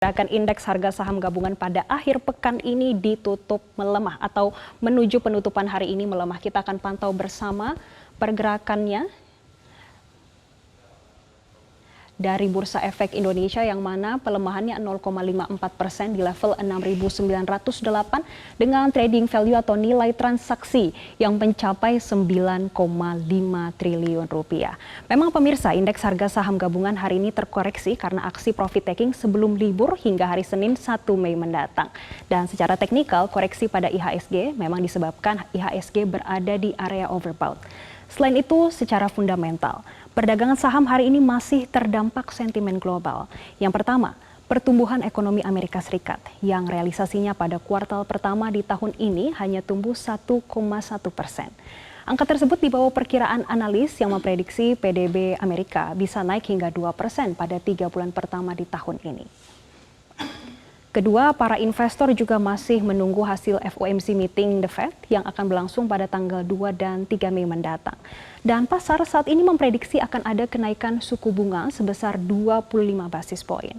Pergerakan indeks harga saham gabungan pada akhir pekan ini ditutup melemah atau menuju penutupan hari ini melemah. Kita akan pantau bersama pergerakannya dari Bursa Efek Indonesia yang mana pelemahannya 0,54% di level 6.908 dengan trading value atau nilai transaksi yang mencapai 9,5 triliun rupiah. Memang pemirsa, indeks harga saham gabungan hari ini terkoreksi karena aksi profit taking sebelum libur hingga hari Senin 1 Mei mendatang. Dan secara teknikal, koreksi pada IHSG memang disebabkan IHSG berada di area overbought. Selain itu, secara fundamental, perdagangan saham hari ini masih terdampak sentimen global. Yang pertama, pertumbuhan ekonomi Amerika Serikat yang realisasinya pada kuartal pertama di tahun ini hanya tumbuh 1,1%. Angka tersebut di bawah perkiraan analis yang memprediksi PDB Amerika bisa naik hingga 2% pada 3 bulan pertama di tahun ini. Kedua, para investor juga masih menunggu hasil FOMC meeting The Fed yang akan berlangsung pada tanggal 2 dan 3 Mei mendatang. Dan pasar saat ini memprediksi akan ada kenaikan suku bunga sebesar 25 basis poin.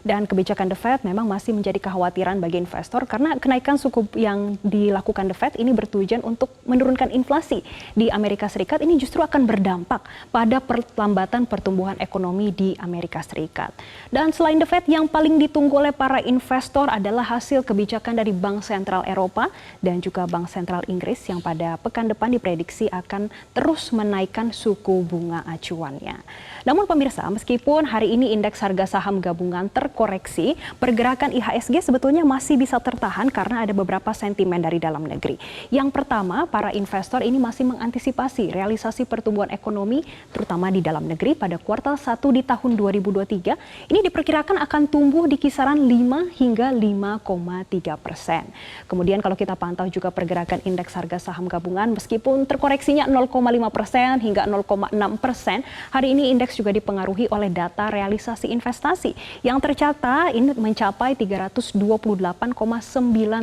Dan kebijakan The Fed memang masih menjadi kekhawatiran bagi investor karena kenaikan suku yang dilakukan The Fed ini bertujuan untuk menurunkan inflasi di Amerika Serikat. Ini justru akan berdampak pada perlambatan pertumbuhan ekonomi di Amerika Serikat. Dan selain The Fed, yang paling ditunggu oleh para investor adalah hasil kebijakan dari Bank Sentral Eropa dan juga Bank Sentral Inggris yang pada pekan depan diprediksi akan terus menaikkan suku bunga acuannya. Namun pemirsa, meskipun hari ini indeks harga saham gabungan terkoreksi, pergerakan IHSG sebetulnya masih bisa tertahan karena ada beberapa sentimen dari dalam negeri. Yang pertama, para investor ini masih mengantisipasi realisasi pertumbuhan ekonomi terutama di dalam negeri pada kuartal 1 di tahun 2023. Ini diperkirakan akan tumbuh di kisaran 5 hingga 5,3%. Kemudian kalau kita pantau juga pergerakan indeks harga saham gabungan meskipun terkoreksinya 0,5% hingga 0,6%, hari ini indeks juga dipengaruhi oleh data realisasi investasi yang tercatat ini mencapai 328,9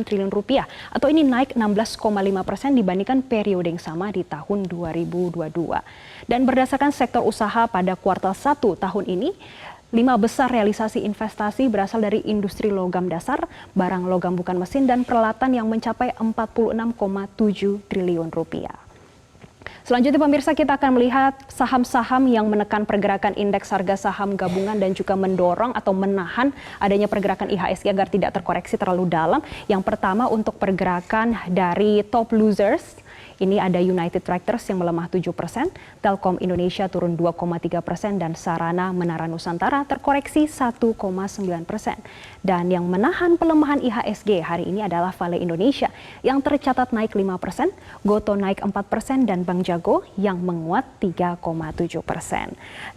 triliun rupiah atau ini naik 16,5% dibandingkan periode yang sama di tahun 2022. Dan berdasarkan sektor usaha pada kuartal 1 tahun ini, 5 besar realisasi investasi berasal dari industri logam dasar, barang logam bukan mesin, dan peralatan yang mencapai 46,7 triliun rupiah. Selanjutnya pemirsa, kita akan melihat saham-saham yang menekan pergerakan indeks harga saham gabungan dan juga mendorong atau menahan adanya pergerakan IHSG agar tidak terkoreksi terlalu dalam. Yang pertama untuk pergerakan dari top losers, ini ada United Tractors yang melemah 7%, Telkom Indonesia turun 2,3%, dan Sarana Menara Nusantara terkoreksi 1,9%. Dan yang menahan pelemahan IHSG hari ini adalah Vale Indonesia yang tercatat naik 5%, Goto naik 4%, dan Bank Jago yang menguat 3,7%.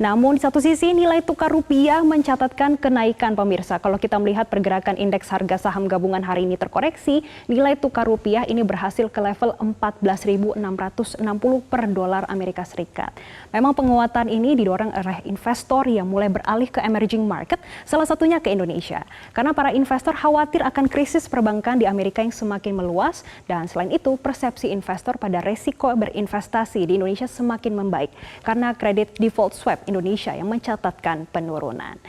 Namun di satu sisi nilai tukar rupiah mencatatkan kenaikan pemirsa. Kalau kita melihat pergerakan indeks harga saham gabungan hari ini terkoreksi, nilai tukar rupiah ini berhasil ke level 14.660 per dolar Amerika Serikat. Memang penguatan ini didorong oleh investor yang mulai beralih ke emerging market, salah satunya ke Indonesia. Karena para investor khawatir akan krisis perbankan di Amerika yang semakin meluas, dan selain itu persepsi investor pada resiko berinvestasi di Indonesia semakin membaik karena kredit default swap Indonesia yang mencatatkan penurunan.